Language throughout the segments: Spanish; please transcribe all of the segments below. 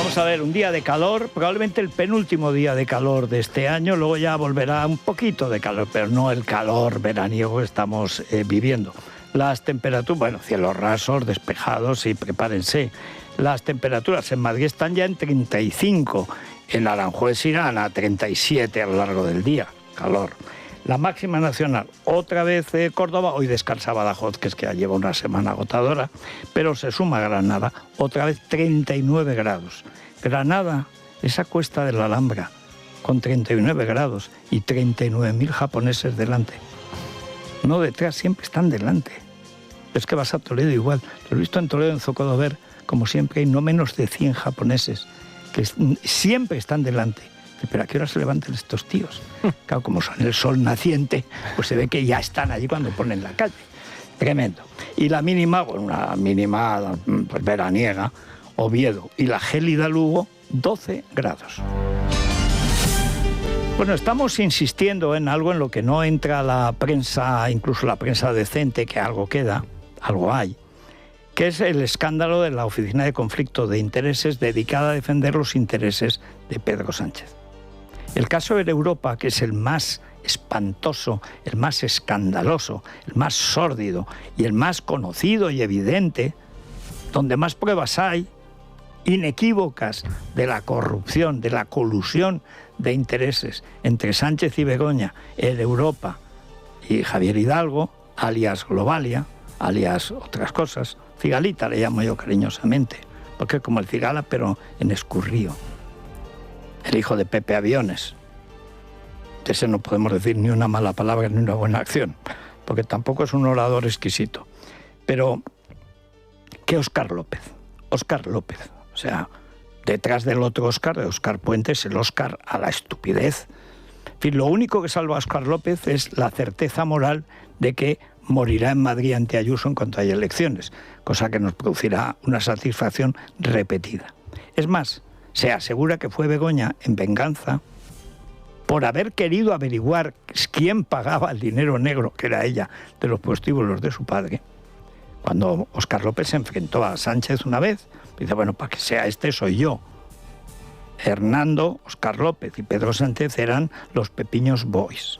Vamos a ver, un día de calor, probablemente el penúltimo día de calor de este año, luego ya volverá un poquito de calor, pero no el calor veraniego que estamos viviendo. Las temperaturas, bueno, cielos rasos, despejados y prepárense. Las temperaturas en Madrid están ya en 35, en Aranjuez irán a 37 a lo largo del día, calor. La máxima nacional, otra vez Córdoba, hoy descansa Badajoz, que es que ya lleva una semana agotadora, pero se suma Granada, otra vez 39 grados. Granada, esa cuesta de la Alhambra, con 39 grados y 39.000 japoneses delante. No detrás, siempre están delante. Es que vas a Toledo igual. Lo he visto en Toledo, en Zocodover, como siempre hay no menos de 100 japoneses que siempre están delante. Pero ¿a qué hora se levantan estos tíos? Claro, como son el sol naciente, pues se ve que ya están allí cuando ponen la calle. Tremendo. Y la mínima, bueno, una mínima pues, veraniega, Oviedo, y la gélida Lugo, 12 grados. Bueno, estamos insistiendo en algo en lo que no entra la prensa, incluso la prensa decente, que algo queda, algo hay, que es el escándalo de la Oficina de Conflicto de Intereses dedicada a defender los intereses de Pedro Sánchez. El caso de Europa, que es el más espantoso, el más escandaloso, el más sórdido y el más conocido y evidente, donde más pruebas hay, inequívocas, de la corrupción, de la colusión de intereses entre Sánchez y Begoña, el Europa y Javier Hidalgo, alias Globalia, alias otras cosas, Cigalita le llamo yo cariñosamente, porque es como el Cigala pero en escurrío. El hijo de Pepe Aviones. De ese no podemos decir ni una mala palabra ni una buena acción, porque tampoco es un orador exquisito. Pero, ¿qué Óscar López? Óscar López. O sea, detrás del otro Óscar, de Óscar Puentes, el Óscar a la estupidez. En fin, lo único que salva a Óscar López es la certeza moral de que morirá en Madrid ante Ayuso en cuanto haya elecciones, cosa que nos producirá una satisfacción repetida. Es más, se asegura que fue Begoña, en venganza, por haber querido averiguar quién pagaba el dinero negro, que era ella, de los prostíbulos de su padre. Cuando Óscar López se enfrentó a Sánchez una vez, dice, bueno, para que sea este soy yo. Hernando, Óscar López y Pedro Sánchez eran los Pepiños Boys.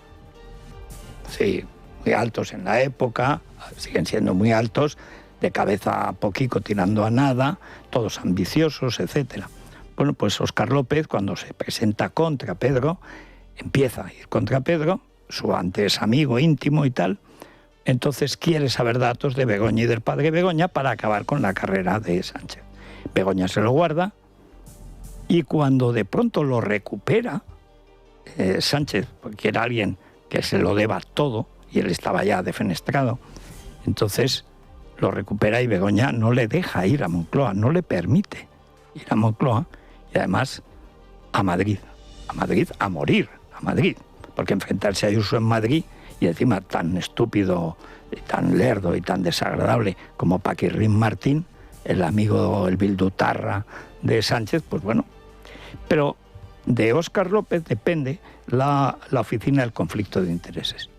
Sí, muy altos en la época, siguen siendo muy altos, de cabeza poquito tirando a nada, todos ambiciosos, etcétera. Bueno, pues Óscar López, cuando se presenta contra Pedro, empieza a ir contra Pedro, su antes amigo íntimo y tal, entonces quiere saber datos de Begoña y del padre Begoña para acabar con la carrera de Sánchez. Begoña se lo guarda y cuando de pronto lo recupera Sánchez, porque era alguien que se lo deba todo y él estaba ya defenestrado, entonces lo recupera y Begoña no le deja ir a Moncloa, no le permite ir a Moncloa y además a Madrid, a morir, a Madrid, porque enfrentarse a Ayuso en Madrid y encima tan estúpido y tan lerdo y tan desagradable como Paquirrín Martín, el amigo, el bildutarra de Sánchez, pues bueno. Pero de Óscar López depende la Oficina del Conflicto de Intereses.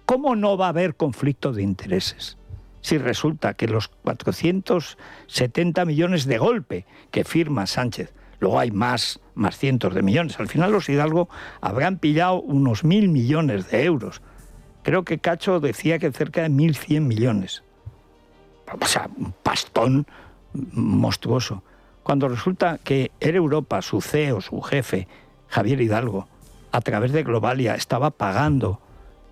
¿Cómo no va a haber conflicto de intereses si resulta que los 470 millones de golpe que firma Sánchez, luego hay más cientos de millones, al final los Hidalgo habrán pillado unos 1.000 millones de euros. Creo que Cacho decía que cerca de 1.100 millones. O sea, un pastón monstruoso. Cuando resulta que Air Europa, su CEO, su jefe, Javier Hidalgo, a través de Globalia, estaba pagando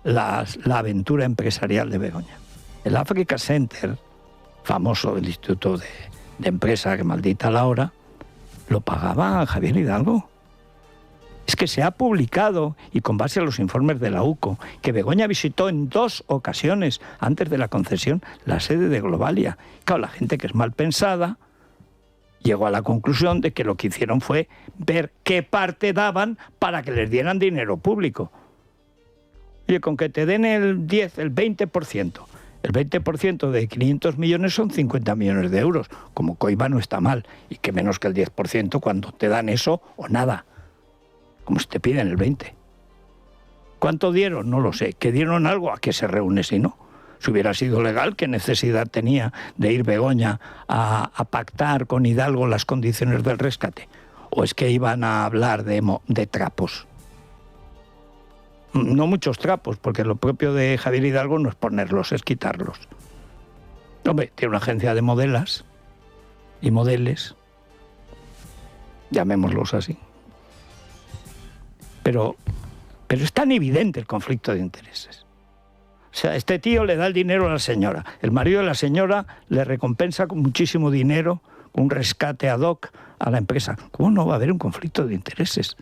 la aventura empresarial de Begoña. El Africa Center, famoso del Instituto de Empresa, que maldita la hora, lo pagaba Javier Hidalgo. Es que se ha publicado, y con base a los informes de la UCO, que Begoña visitó en 2 ocasiones, antes de la concesión, la sede de Globalia. Claro, la gente que es mal pensada llegó a la conclusión de que lo que hicieron fue ver qué parte daban para que les dieran dinero público. Oye, con que te den el 10, el 20%, el 20% de 500 millones son 50 millones de euros. Como coima no está mal, y que menos que el 10% cuando te dan eso o nada. Como si te piden el 20%. ¿Cuánto dieron? No lo sé. ¿Que dieron algo? ¿A qué se reúne si no? Si hubiera sido legal, ¿qué necesidad tenía de ir Begoña a pactar con Hidalgo las condiciones del rescate? ¿O es que iban a hablar de trapos? No muchos trapos, porque lo propio de Javier Hidalgo no es ponerlos, es quitarlos. Hombre, tiene una agencia de modelas y modeles, llamémoslos así. Pero es tan evidente el conflicto de intereses. O sea, este tío le da el dinero a la señora. El marido de la señora le recompensa con muchísimo dinero, un rescate ad hoc a la empresa. ¿Cómo no va a haber un conflicto de intereses?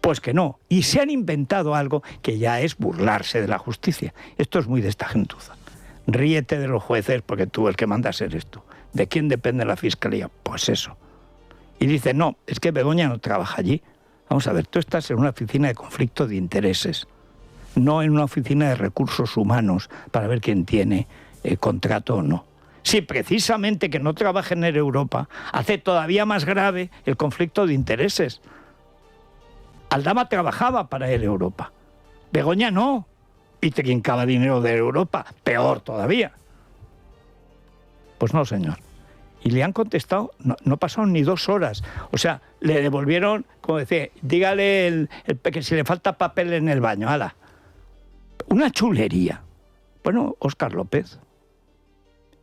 Pues que no. Y se han inventado algo que ya es burlarse de la justicia. Esto es muy de esta gentuza. Ríete de los jueces porque tú el que mandas eres tú. ¿De quién depende la fiscalía? Pues eso. Y dice, no, es que Begoña no trabaja allí. Vamos a ver, tú estás en una oficina de conflicto de intereses, no en una oficina de recursos humanos para ver quién tiene contrato o no. Si precisamente que no trabaje en Europa hace todavía más grave el conflicto de intereses. Aldama trabajaba para Europa, Begoña no, y trincaba dinero de Europa, peor todavía. Pues no, señor. Y le han contestado, no pasaron ni 2 horas. O sea, le devolvieron, como decía, dígale que si le falta papel en el baño, ¡hala! Una chulería. Bueno, Óscar López.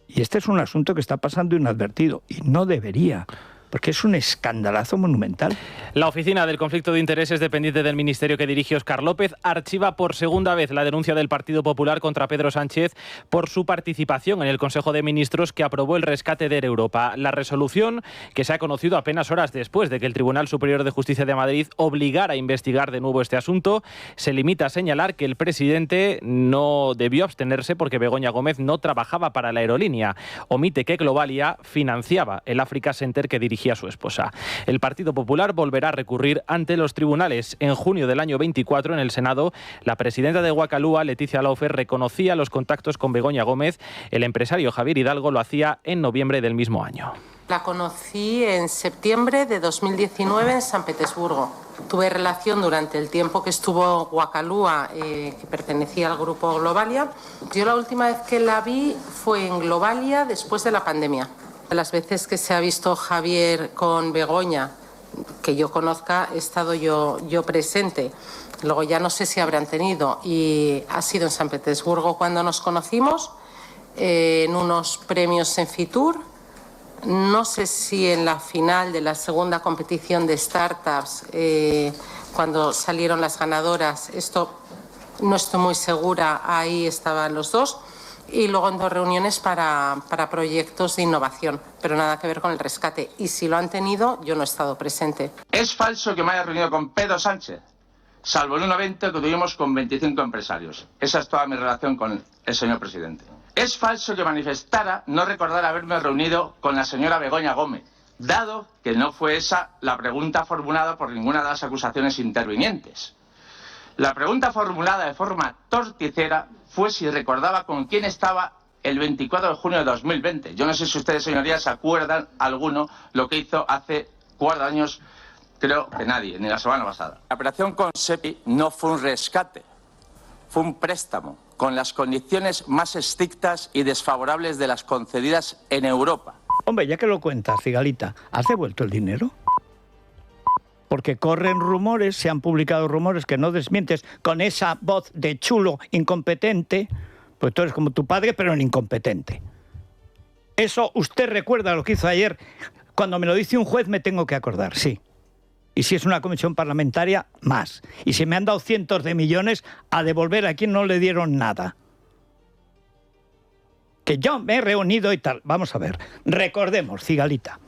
Y este es un asunto que está pasando inadvertido, y no debería, porque es un escandalazo monumental. La Oficina del Conflicto de Intereses, dependiente del ministerio que dirige Óscar López, archiva por segunda vez la denuncia del Partido Popular contra Pedro Sánchez por su participación en el Consejo de Ministros que aprobó el rescate de Europa. La resolución, que se ha conocido apenas horas después de que el Tribunal Superior de Justicia de Madrid obligara a investigar de nuevo este asunto, se limita a señalar que el presidente no debió abstenerse porque Begoña Gómez no trabajaba para la aerolínea. Omite que Globalia financiaba el Africa Center que dirigía a su esposa. El Partido Popular volverá a recurrir ante los tribunales. En junio del año 24, en el Senado, la presidenta de Guacalúa, Leticia Laufer, reconocía los contactos con Begoña Gómez. El empresario Javier Hidalgo lo hacía en noviembre del mismo año. La conocí en septiembre de 2019 en San Petersburgo. Tuve relación durante el tiempo que estuvo Guacalúa, que pertenecía al grupo Globalia. Yo la última vez que la vi fue en Globalia después de la pandemia. Las veces que se ha visto Javier con Begoña, que yo conozca, he estado yo presente. Luego ya no sé si habrán tenido, y ha sido en San Petersburgo cuando nos conocimos, en unos premios en Fitur. No sé si en la final de la segunda competición de startups, cuando salieron las ganadoras, esto no estoy muy segura, ahí estaban los dos. Y luego en 2 reuniones para proyectos de innovación, pero nada que ver con el rescate. Y si lo han tenido, yo no he estado presente. Es falso que me haya reunido con Pedro Sánchez, salvo en un evento que tuvimos con 25 empresarios. Esa es toda mi relación con el señor presidente. Es falso que manifestara no recordar haberme reunido con la señora Begoña Gómez, dado que no fue esa la pregunta formulada por ninguna de las acusaciones intervinientes. La pregunta formulada de forma torticera fue si recordaba con quién estaba el 24 de junio de 2020. Yo no sé si ustedes, señorías, se acuerdan alguno lo que hizo hace 4 años, creo que nadie, ni la semana pasada. La operación con SEPI no fue un rescate, fue un préstamo, con las condiciones más estrictas y desfavorables de las concedidas en Europa. Hombre, ya que lo cuentas, Cigalita, ¿has devuelto el dinero? Porque corren rumores, se han publicado rumores que no desmientes con esa voz de chulo incompetente, pues tú eres como tu padre, pero en incompetente. Eso, usted recuerda lo que hizo ayer. Cuando me lo dice un juez me tengo que acordar, sí. Y si es una comisión parlamentaria, más. Y si me han dado cientos de millones a devolver a quien no le dieron nada. Que yo me he reunido y tal. Vamos a ver, recordemos, Cigalita.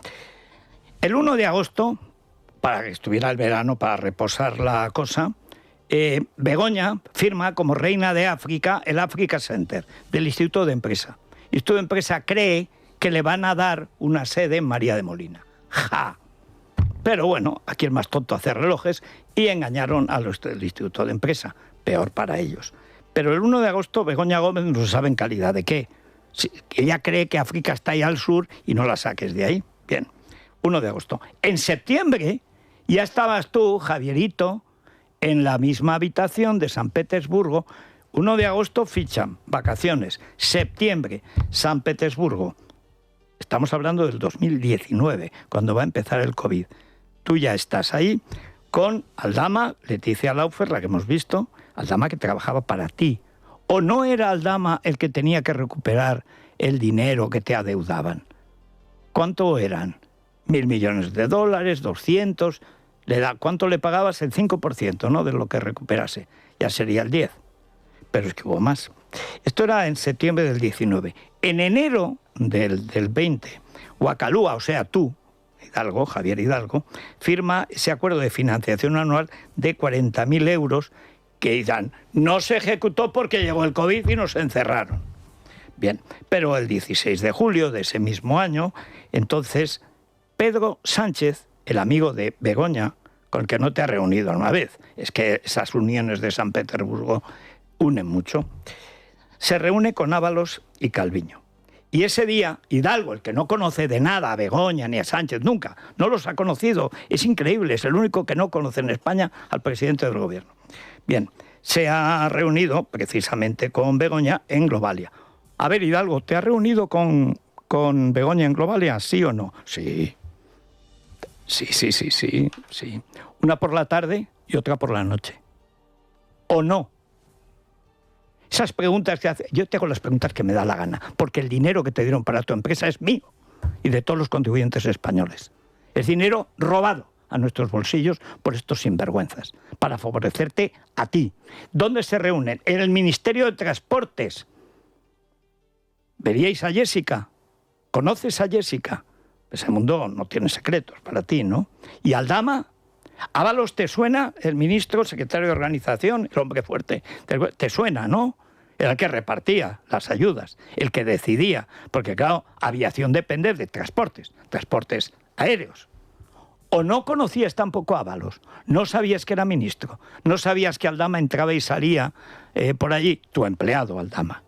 El 1 de agosto... para que estuviera el verano, para reposar la cosa, Begoña firma como reina de África el Africa Center del Instituto de Empresa. El Instituto de Empresa cree que le van a dar una sede en María de Molina. ¡Ja! Pero bueno, aquí el más tonto hace relojes y engañaron a los del Instituto de Empresa. Peor para ellos. Pero el 1 de agosto Begoña Gómez no se sabe en calidad de qué. Ella cree que África está ahí al sur y no la saques de ahí. Bien, 1 de agosto. En septiembre ya estabas tú, Javierito, en la misma habitación de San Petersburgo, 1 de agosto fichan, vacaciones. Septiembre, San Petersburgo. Estamos hablando del 2019, cuando va a empezar el COVID. Tú ya estás ahí con Aldama, Leticia Laufer, la que hemos visto, Aldama que trabajaba para ti. ¿O no era Aldama el que tenía que recuperar el dinero que te adeudaban? ¿Cuánto eran? $1.000 millones, 200, ¿cuánto le pagabas? El 5%, ¿no?, de lo que recuperase. Ya sería el 10%. Pero es que hubo más. Esto era en septiembre del 19. En enero del 20, Wacalúa, o sea, tú, Hidalgo, Javier Hidalgo, firma ese acuerdo de financiación anual de 40.000 euros que dirán, no se ejecutó porque llegó el COVID y nos encerraron. Bien, pero el 16 de julio de ese mismo año, entonces, Pedro Sánchez, el amigo de Begoña, con el que no te has reunido una vez, es que esas uniones de San Petersburgo unen mucho, se reúne con Ábalos y Calviño. Y ese día, Hidalgo, el que no conoce de nada a Begoña ni a Sánchez nunca, no los ha conocido, es increíble, es el único que no conoce en España al presidente del gobierno. Bien, se ha reunido precisamente con Begoña en Globalia. A ver, Hidalgo, ¿te has reunido con Begoña en Globalia? ¿Sí o no? Sí. Sí. Una por la tarde y otra por la noche. ¿O no? Esas preguntas que hace, yo te hago las preguntas que me da la gana, porque el dinero que te dieron para tu empresa es mío y de todos los contribuyentes españoles. Es dinero robado a nuestros bolsillos por estos sinvergüenzas, para favorecerte a ti. ¿Dónde se reúnen? En el Ministerio de Transportes. ¿Veríais a Jessica? ¿Conoces a Jessica? Ese mundo no tiene secretos para ti, ¿no? ¿Y Aldama? Ábalos, ¿te suena? El ministro, el secretario de Organización, el hombre fuerte. ¿Te suena, no? Era el que repartía las ayudas, el que decidía. Porque, claro, aviación depende de transportes aéreos. ¿O no conocías tampoco a Ábalos? ¿No sabías que era ministro? ¿No sabías que Aldama entraba y salía por allí? Tu empleado, Aldama.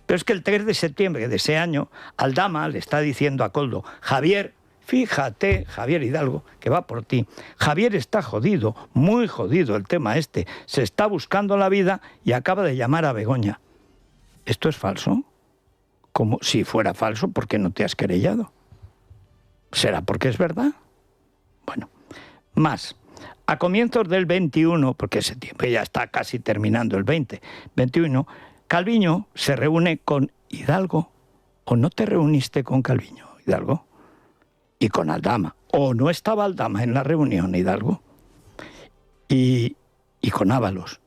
Pero es que el 3 de septiembre de ese año, Aldama le está diciendo a Koldo, Javier, fíjate, Javier Hidalgo, que va por ti. Javier está jodido, muy jodido el tema este. Se está buscando la vida y acaba de llamar a Begoña. ¿Esto es falso? Como si fuera falso, ¿por qué no te has querellado? ¿Será porque es verdad? Bueno, más. A comienzos del 21, porque septiembre ya está casi terminando el 21, Calviño se reúne con Hidalgo. ¿O no te reuniste con Calviño, Hidalgo? Y con Aldama. ¿O no estaba Aldama en la reunión, Hidalgo? Y con Ábalos.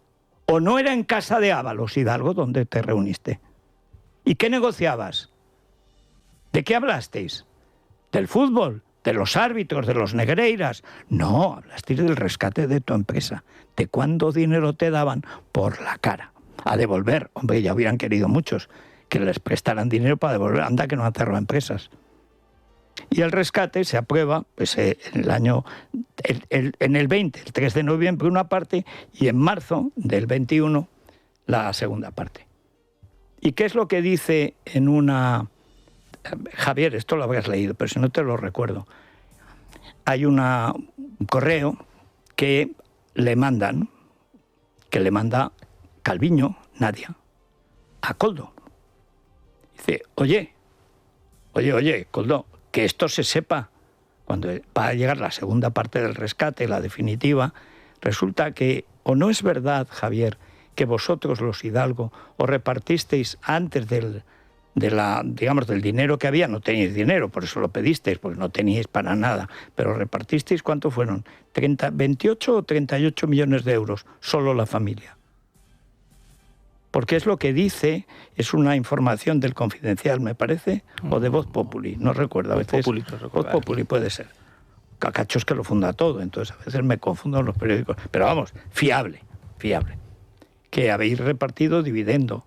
¿O no era en casa de Ábalos, Hidalgo, donde te reuniste? ¿Y qué negociabas? ¿De qué hablasteis? ¿Del fútbol? ¿De los árbitros? ¿De los negreiras? No, hablasteis del rescate de tu empresa. ¿De cuánto dinero te daban? Por la cara. A devolver. Hombre, ya hubieran querido muchos que les prestaran dinero para devolver. Anda que no han cerrado empresas. Y el rescate se aprueba pues, en el 20, el 3 de noviembre una parte, y en marzo del 21 la segunda parte. ¿Y qué es lo que dice en una... Javier, esto lo habrás leído, pero si no te lo recuerdo. Hay un correo que le manda Calviño, Nadia, a Koldo. Dice, oye, Koldo, que esto se sepa, cuando va a llegar la segunda parte del rescate, la definitiva, resulta que, o no es verdad, Javier, que vosotros, los Hidalgo, os repartisteis antes del dinero que había, no teníais dinero, por eso lo pedisteis, porque no teníais para nada, pero repartisteis, ¿cuánto fueron? 28 o 38 millones de euros, solo la familia. Porque es lo que dice, es una información del Confidencial, me parece, o de Voz Populi, no recuerdo. A veces Voz Populi puede ser. Cacacho es que lo funda todo, entonces a veces me confundo los periódicos. Pero vamos, fiable, que habéis repartido dividendo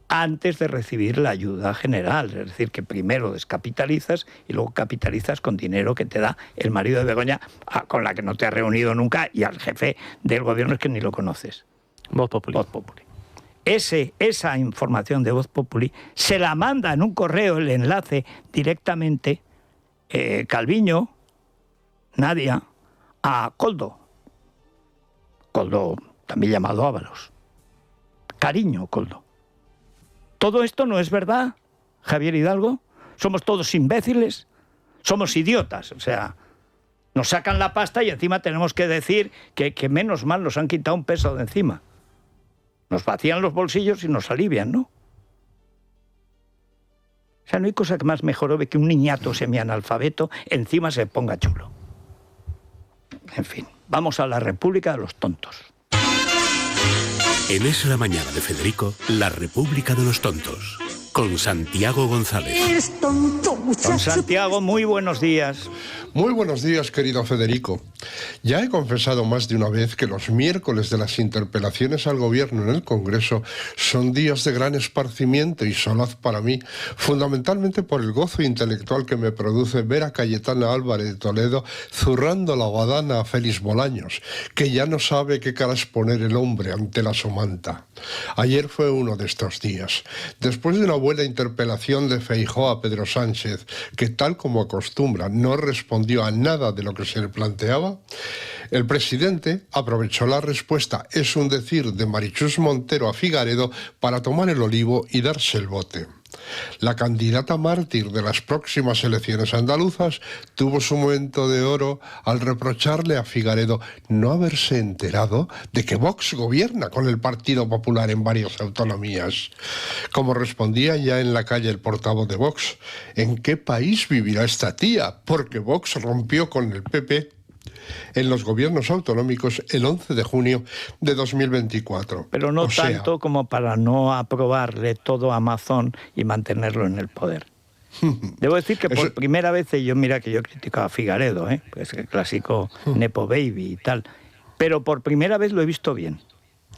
antes de recibir la ayuda general. Es decir, que primero descapitalizas y luego capitalizas con dinero que te da el marido de Begoña, con la que no te has reunido nunca, y al jefe del gobierno es que ni lo conoces. Voz Populi. Esa información de Voz Populi se la manda en un correo, el enlace directamente, Calviño, Nadia, a Koldo. Koldo, también llamado Ábalos. Cariño, Koldo. ¿Todo esto no es verdad, Javier Hidalgo? ¿Somos todos imbéciles? ¿Somos idiotas? O sea, nos sacan la pasta y encima tenemos que decir que menos mal nos han quitado un peso de encima. Nos vacían los bolsillos y nos alivian, ¿no? O sea, no hay cosa que más mejore que un niñato semianalfabeto encima se ponga chulo. En fin, vamos a la República de los Tontos. En Es la Mañana de Federico, la República de los Tontos, con Santiago González. Eres tonto, muchacho. Don Santiago, muy buenos días. Muy buenos días, querido Federico. Ya he confesado más de una vez que los miércoles de las interpelaciones al gobierno en el Congreso son días de gran esparcimiento y solaz para mí, fundamentalmente por el gozo intelectual que me produce ver a Cayetana Álvarez de Toledo zurrando la badana a Félix Bolaños, que ya no sabe qué caras poner el hombre ante la somanta. Ayer fue uno de estos días. Después de una buena interpelación de Feijóo a Pedro Sánchez, que tal como acostumbra no respondió a nada de lo que se le planteaba, el presidente aprovechó la respuesta, es un decir, de Marichus Montero a Figaredo para tomar el olivo y darse el bote. La candidata mártir de las próximas elecciones andaluzas tuvo su momento de oro al reprocharle a Figaredo no haberse enterado de que Vox gobierna con el Partido Popular en varias autonomías. Como respondía ya en la calle el portavoz de Vox, ¿en qué país vivirá esta tía? Porque Vox rompió con el PP en los gobiernos autonómicos el 11 de junio de 2024. Pero no tanto como para no aprobarle todo a Amazon y mantenerlo en el poder. Debo decir que por primera vez, yo he criticado a Figaredo, pues el clásico Nepo Baby y tal, pero por primera vez lo he visto bien.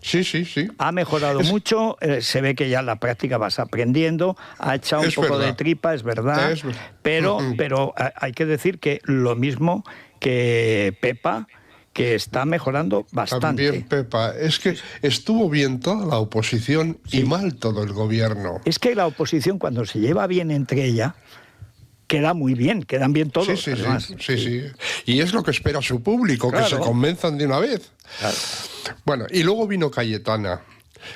Sí. Ha mejorado mucho, se ve que ya en la práctica vas aprendiendo, ha echado un poco de tripa, es verdad, pero hay que decir que lo mismo que Pepa, que está mejorando bastante. También Pepa, es que estuvo bien toda la oposición y mal todo el gobierno. Es que la oposición, cuando se lleva bien entre ella, queda muy bien, quedan bien todos. Sí. Y es lo que espera su público, claro, que se convenzan de una vez. Claro. Bueno, y luego vino Cayetana,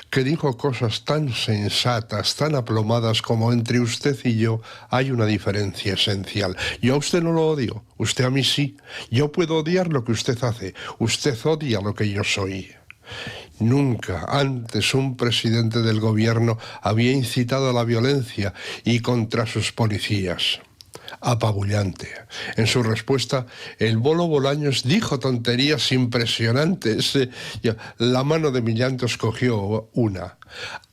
que dijo cosas tan sensatas, tan aplomadas como entre usted y yo hay una diferencia esencial. Yo a usted no lo odio, usted a mí sí. Yo puedo odiar lo que usted hace, usted odia lo que yo soy. Nunca antes un presidente del gobierno había incitado a la violencia y contra sus policías. Apabullante. En su respuesta, el Bolo Bolaños dijo tonterías impresionantes. La mano de Millán escogió una.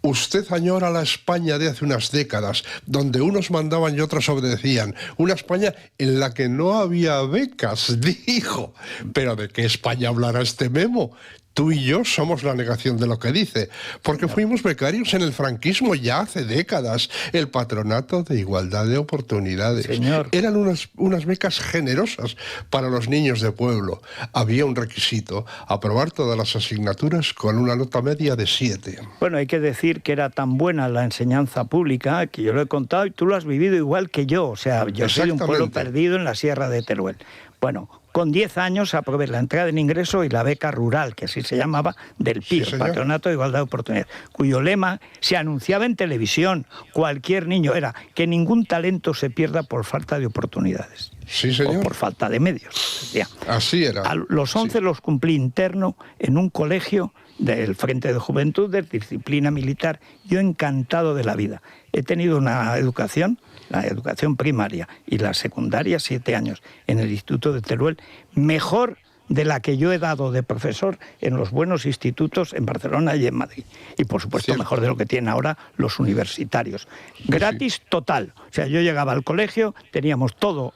Usted añora la España de hace unas décadas, donde unos mandaban y otros obedecían. Una España en la que no había becas, dijo. ¿Pero de qué España hablará este memo? Tú y yo somos la negación de lo que dice, porque fuimos becarios en el franquismo ya hace décadas. El Patronato de Igualdad de Oportunidades. Señor. Eran unas becas generosas para los niños de pueblo. Había un requisito, aprobar todas las asignaturas con una nota media de 7. Bueno, hay que decir que era tan buena la enseñanza pública, que yo lo he contado y tú lo has vivido igual que yo. O sea, yo soy de un pueblo perdido en la Sierra de Teruel. Bueno, con 10 años aprobé la entrada en ingreso y la beca rural, que así se llamaba, del PIO, sí, Patronato de Igualdad de Oportunidades, cuyo lema se anunciaba en televisión. Cualquier niño era que ningún talento se pierda por falta de oportunidades. Sí, señor. O por falta de medios. Ya. Así era. A los 11 los cumplí interno en un colegio del Frente de Juventud, de disciplina militar. Yo encantado de la vida. He tenido una educación, la educación primaria y la secundaria, 7 años, en el Instituto de Teruel, mejor de la que yo he dado de profesor en los buenos institutos en Barcelona y en Madrid. Y por supuesto mejor de lo que tienen ahora los universitarios. Gratis total. O sea, yo llegaba al colegio, teníamos todo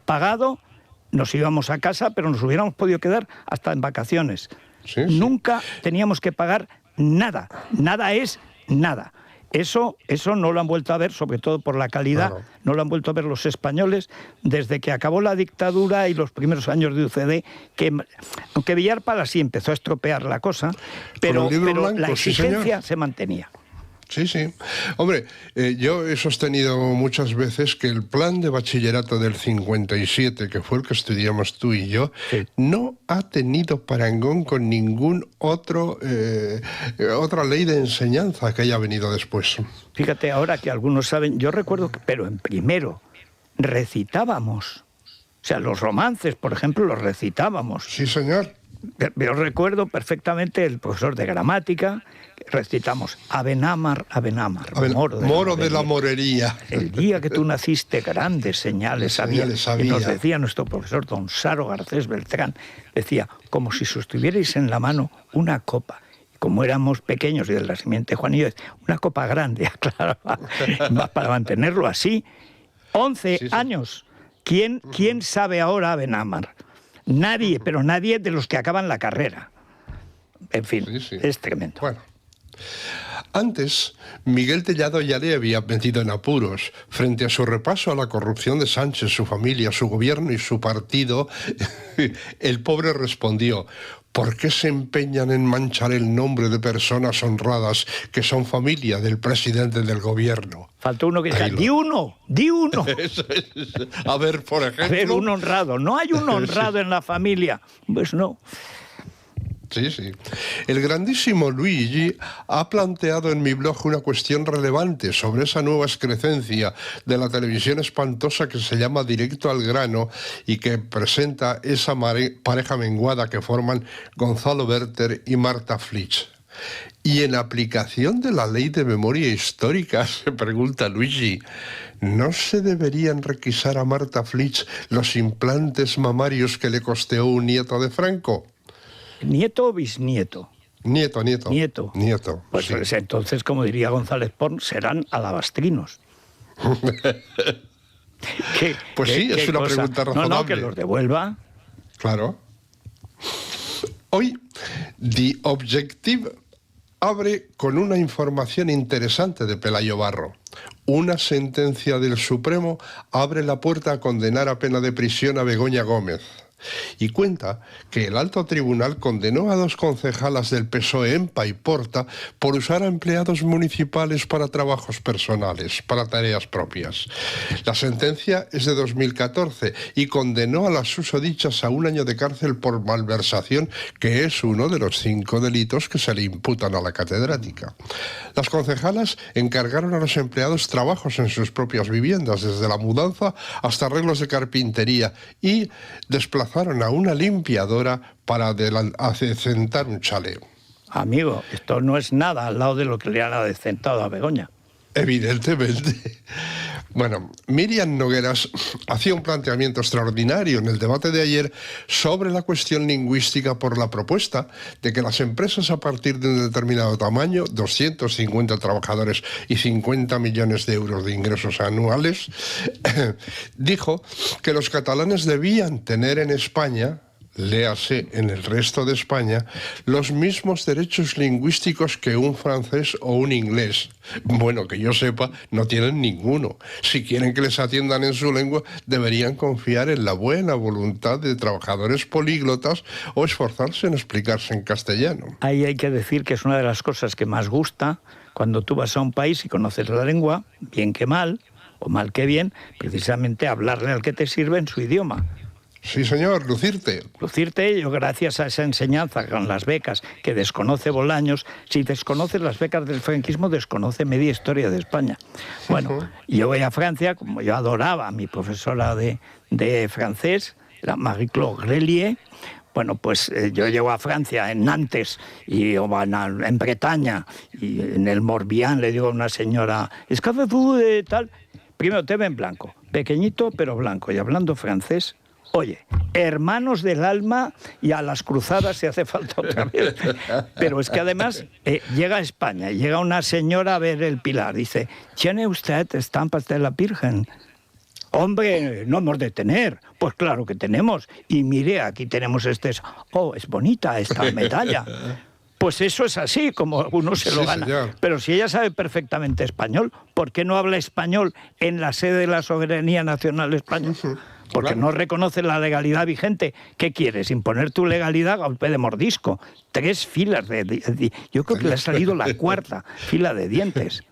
pagado, nos íbamos a casa, pero nos hubiéramos podido quedar hasta en vacaciones. Nunca teníamos que pagar nada. Nada es nada. Eso no lo han vuelto a ver, sobre todo por la calidad, claro. No lo han vuelto a ver los españoles desde que acabó la dictadura y los primeros años de UCD, que aunque Villar Pala sí empezó a estropear la cosa, pero blanco, la exigencia sí, se mantenía. Sí, sí. Hombre, yo he sostenido muchas veces que el plan de bachillerato del 57, que fue el que estudiamos tú y yo, sí, no ha tenido parangón con ningún otra ley de enseñanza que haya venido después. Fíjate, ahora que algunos saben, yo recuerdo que, pero en primero, recitábamos. O sea, los romances, por ejemplo, los recitábamos. Sí, señor. Yo recuerdo perfectamente el profesor de gramática, recitamos Abenamar, Abenamar, moro de la morería. El día que tú naciste, grandes señales había. Y nos decía nuestro profesor don Saro Garcés Beltrán, decía, como si sostuvierais en la mano una copa. Y como éramos pequeños y de la simiente Juanillo, una copa grande, claro, para mantenerlo así. 11 años. ¿Quién sabe ahora Abenamar? Nadie, pero nadie de los que acaban la carrera. En fin, es tremendo. Bueno, antes, Miguel Tellado ya le había metido en apuros. Frente a su repaso a la corrupción de Sánchez, su familia, su gobierno y su partido, el pobre respondió: ¿por qué se empeñan en manchar el nombre de personas honradas que son familia del presidente del gobierno? Faltó uno que diga, ¡di uno! A ver, por ejemplo... A ver, un honrado. No hay un honrado en la familia. Pues no. Sí, sí. El grandísimo Luigi ha planteado en mi blog una cuestión relevante sobre esa nueva excrecencia de la televisión espantosa que se llama Directo al Grano y que presenta esa pareja menguada que forman Gonzalo Werther y Marta Flitsch. Y en aplicación de la ley de memoria histórica, se pregunta Luigi, ¿no se deberían requisar a Marta Flitsch los implantes mamarios que le costeó un nieto de Franco? ¿Nieto o bisnieto? Nieto. Pues sí. Entonces, como diría González Pons, serán alabastrinos. Pues sí, es una pregunta razonable. No, que los devuelva. Claro. Hoy, The Objective abre con una información interesante de Pelayo Barro. Una sentencia del Supremo abre la puerta a condenar a pena de prisión a Begoña Gómez. Y cuenta que el alto tribunal condenó a 2 concejalas del PSOE en Paiporta por usar a empleados municipales para trabajos personales, para tareas propias. La sentencia es de 2014 y condenó a las susodichas a 1 año de cárcel por malversación, que es uno de los 5 delitos que se le imputan a la catedrática. Las concejalas encargaron a los empleados trabajos en sus propias viviendas, desde la mudanza hasta arreglos de carpintería, y desplazaron a una limpiadora para adecentar un chalet. Amigo, esto no es nada al lado de lo que le han adecentado a Begoña. Evidentemente. Bueno, Miriam Nogueras hacía un planteamiento extraordinario en el debate de ayer sobre la cuestión lingüística por la propuesta de que las empresas a partir de un determinado tamaño, 250 trabajadores y 50 millones de euros de ingresos anuales, dijo que los catalanes debían tener en España, léase en el resto de España, los mismos derechos lingüísticos que un francés o un inglés. Bueno, que yo sepa, no tienen ninguno. Si quieren que les atiendan en su lengua, deberían confiar en la buena voluntad de trabajadores políglotas o esforzarse en explicarse en castellano. Ahí hay que decir que es una de las cosas que más gusta cuando tú vas a un país y conoces la lengua, bien que mal, o mal que bien, precisamente hablarle al que te sirve en su idioma. Sí, señor, lucirte. Lucirte, yo gracias a esa enseñanza con las becas que desconoce Bolaños, si desconoces las becas del franquismo, desconoce media historia de España. Bueno, yo voy a Francia, como yo adoraba a mi profesora de francés, la Marie-Claude Grelier. Bueno, pues yo llego a Francia, en Nantes, y en Bretaña, y en el Morbihan le digo a una señora, ¿es que vous tal? Primero, te ven blanco, pequeñito pero blanco, y hablando francés. Oye, hermanos del alma, y a las cruzadas si hace falta otra vez. Pero es que además llega a España y llega una señora a ver el Pilar. Dice, ¿tiene usted estampas de la Virgen? Hombre, no hemos de tener. Pues claro que tenemos. Y mire, aquí tenemos oh, es bonita esta medalla. Pues eso es así, como uno se lo gana. Señor. Pero si ella sabe perfectamente español, ¿por qué no habla español en la sede de la Soberanía Nacional Española? porque no reconoce la legalidad vigente. ¿Qué quieres? ¿Imponer tu legalidad a golpe de mordisco? 3 filas yo creo que le ha salido la 4ª fila de dientes.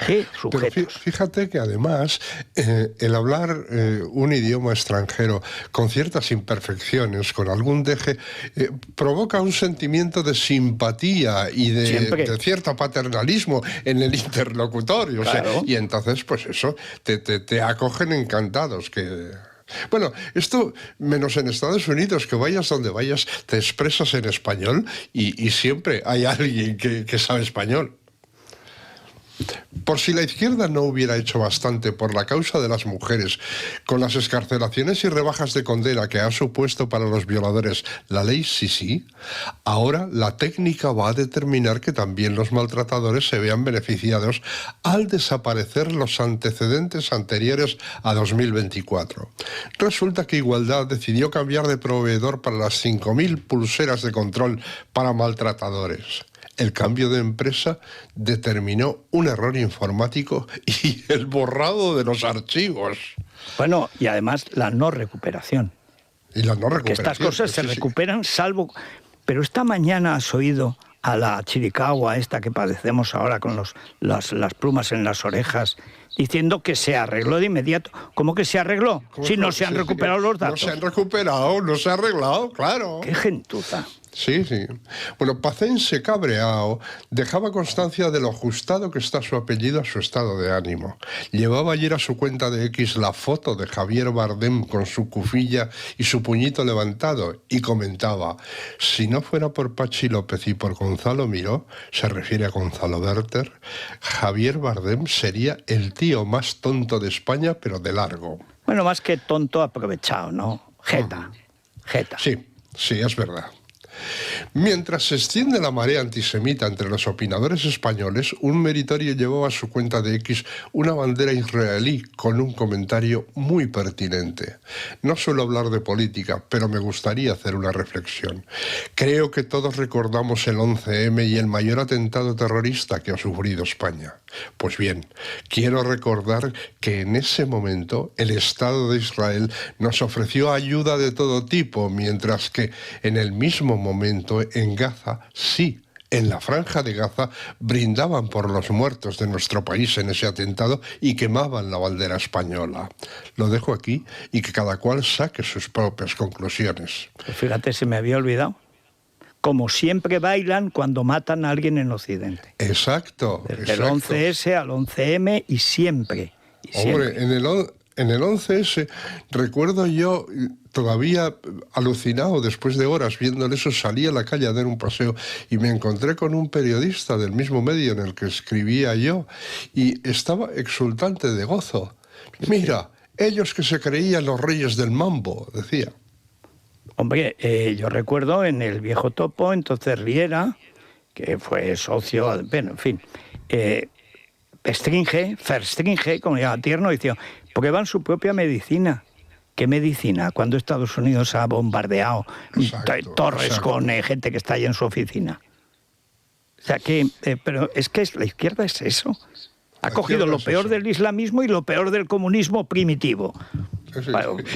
¿Qué sujetos? Pero fíjate que además el hablar un idioma extranjero con ciertas imperfecciones, con algún deje, provoca un sentimiento de simpatía y de cierto paternalismo en el interlocutorio. Claro. O sea, y entonces, pues eso, te acogen encantados. Bueno, esto, menos en Estados Unidos, que vayas donde vayas, te expresas en español y siempre hay alguien que sabe español. Por si la izquierda no hubiera hecho bastante por la causa de las mujeres, con las excarcelaciones y rebajas de condena que ha supuesto para los violadores la ley Sisi, ahora la técnica va a determinar que también los maltratadores se vean beneficiados al desaparecer los antecedentes anteriores a 2024. Resulta que Igualdad decidió cambiar de proveedor para las 5.000 pulseras de control para maltratadores. El cambio de empresa determinó un error informático y el borrado de los archivos. Bueno, y además la no recuperación. Y la no recuperación. Porque estas cosas se recuperan salvo... Pero esta mañana has oído a la chiricahua esta que padecemos ahora con las plumas en las orejas, diciendo que se arregló de inmediato. ¿Cómo que se arregló? Si no se han recuperado los datos. No se han recuperado, no se ha arreglado, claro. ¡Qué gentuza! Sí. Bueno, Pacense cabreao dejaba constancia de lo ajustado que está su apellido a su estado de ánimo. Llevaba ayer a su cuenta de X la foto de Javier Bardem con su cufilla y su puñito levantado y comentaba: si no fuera por Pachi López y por Gonzalo Miró, se refiere a Gonzalo Werther, Javier Bardem sería el tío más tonto de España, pero de largo. Bueno, más que tonto, aprovechado, ¿no? Jeta. Sí, es verdad. Mientras se extiende la marea antisemita entre los opinadores españoles, un meritorio llevó a su cuenta de X una bandera israelí con un comentario muy pertinente. No suelo hablar de política, pero me gustaría hacer una reflexión. Creo que todos recordamos el 11M y el mayor atentado terrorista que ha sufrido España. Pues bien, quiero recordar que en ese momento el Estado de Israel nos ofreció ayuda de todo tipo, mientras que en el mismo momento en Gaza, sí, en la franja de Gaza, brindaban por los muertos de nuestro país en ese atentado y quemaban la bandera española. Lo dejo aquí y que cada cual saque sus propias conclusiones. Pues fíjate, se me había olvidado. Como siempre bailan cuando matan a alguien en Occidente. Exacto. Desde el 11S al 11M y siempre. Hombre, en el 11S recuerdo yo, todavía alucinado después de horas viéndole eso, salí a la calle a dar un paseo y me encontré con un periodista del mismo medio en el que escribía yo y estaba exultante de gozo. Mira, ellos que se creían los reyes del mambo, decía. Hombre, yo recuerdo en el Viejo Topo, entonces Riera, que fue socio, bueno, en fin, Verstringe, como llama Tierno, decía, prueban su propia medicina. ¿Qué medicina? Cuando Estados Unidos ha bombardeado torres con gente que está ahí en su oficina. O sea, pero es que la izquierda es eso. Ha cogido lo peor del islamismo y lo peor del comunismo primitivo.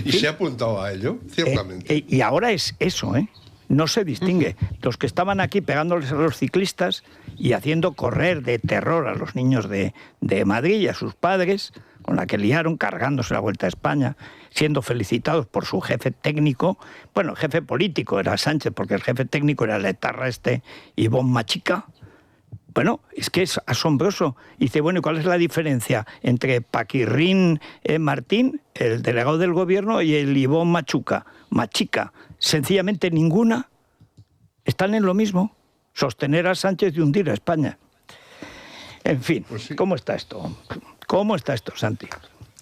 Y se ha apuntado a ello, ciertamente. Y ahora es eso, ¿eh? No se distingue. Los que estaban aquí pegándoles a los ciclistas y haciendo correr de terror a los niños de Madrid y a sus padres, con la que liaron, cargándose la Vuelta a España, siendo felicitados por su jefe técnico. Bueno, el jefe político era Sánchez, porque el jefe técnico era el etarra Ivón Machica. Bueno, es que es asombroso. Y dice, bueno, ¿y cuál es la diferencia entre Paquirrín Martín, el delegado del gobierno, y el Ivón Machica? Sencillamente ninguna. Están en lo mismo. Sostener a Sánchez y hundir a España. En fin, pues sí. ¿Cómo está esto? ¿Cómo está esto, Santi?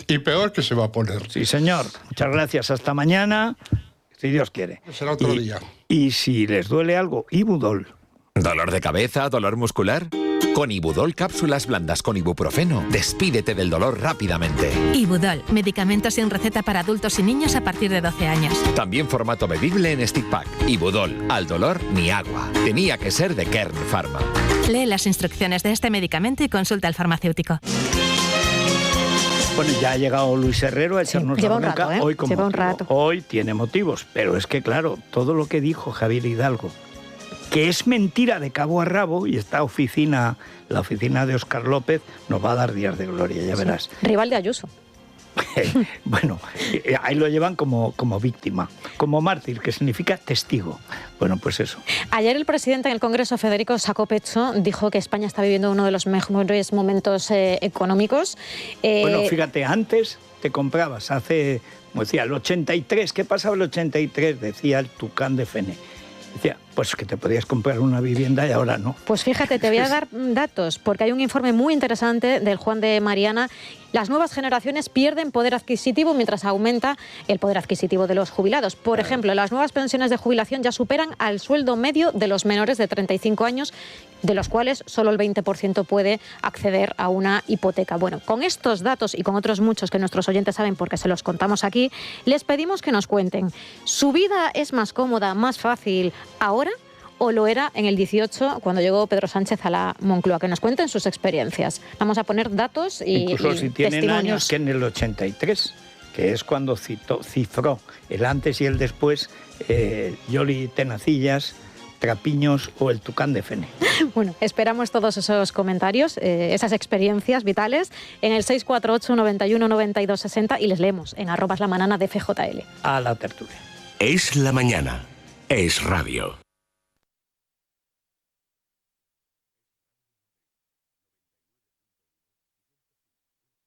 Y peor que se va a poner. Sí, señor. Muchas gracias. Hasta mañana, si Dios quiere. Será otro día. Y si les duele algo, Ibudol. ¿Dolor de cabeza? ¿Dolor muscular? Con Ibudol cápsulas blandas con ibuprofeno, despídete del dolor rápidamente. Ibudol, medicamento sin receta para adultos y niños a partir de 12 años. También formato bebible en stick pack. Ibudol, al dolor ni agua. Tenía que ser de Kern Pharma. Lee las instrucciones de este medicamento y consulta al farmacéutico. Bueno, ya ha llegado Luis Herrero a echarnos la bronca. Rato, ¿eh? Hoy como lleva un motivo. rato. Hoy tiene motivos, pero es que claro, todo lo que dijo Javier Hidalgo, que es mentira de cabo a rabo, y esta oficina, la oficina de Óscar López, nos va a dar días de gloria, ya verás. Rival de Ayuso. Bueno, ahí lo llevan como víctima, como mártir, que significa testigo. Bueno, pues eso. Ayer el presidente en el Congreso, Federico, sacó pecho, dijo que España está viviendo uno de los mejores momentos económicos. Bueno, fíjate, antes te comprabas, como decía, el 83, ¿qué pasaba el 83? Decía el Tucán de Fene. Decía, pues que te podías comprar una vivienda y ahora no. Pues fíjate, te voy a dar datos, porque hay un informe muy interesante del Juan de Mariana. Las nuevas generaciones pierden poder adquisitivo mientras aumenta el poder adquisitivo de los jubilados. Por ejemplo, las nuevas pensiones de jubilación ya superan al sueldo medio de los menores de 35 años, de los cuales solo el 20% puede acceder a una hipoteca. Bueno, con estos datos y con otros muchos que nuestros oyentes saben porque se los contamos aquí, les pedimos que nos cuenten, ¿su vida es más cómoda, más fácil ahora o lo era en el 18 cuando llegó Pedro Sánchez a la Moncloa? Que nos cuenten sus experiencias. Vamos a poner datos y incluso si tienen testimonios. años que en el 83, que es cuando cifró el antes y el después, Yoli Tenacillas, Trapiños o el Tucán de Fene. Bueno, esperamos todos esos comentarios, esas experiencias vitales en el 648 91 92 60 y les leemos en @lamanana de FJL. A la tertulia. Es la mañana. Es radio.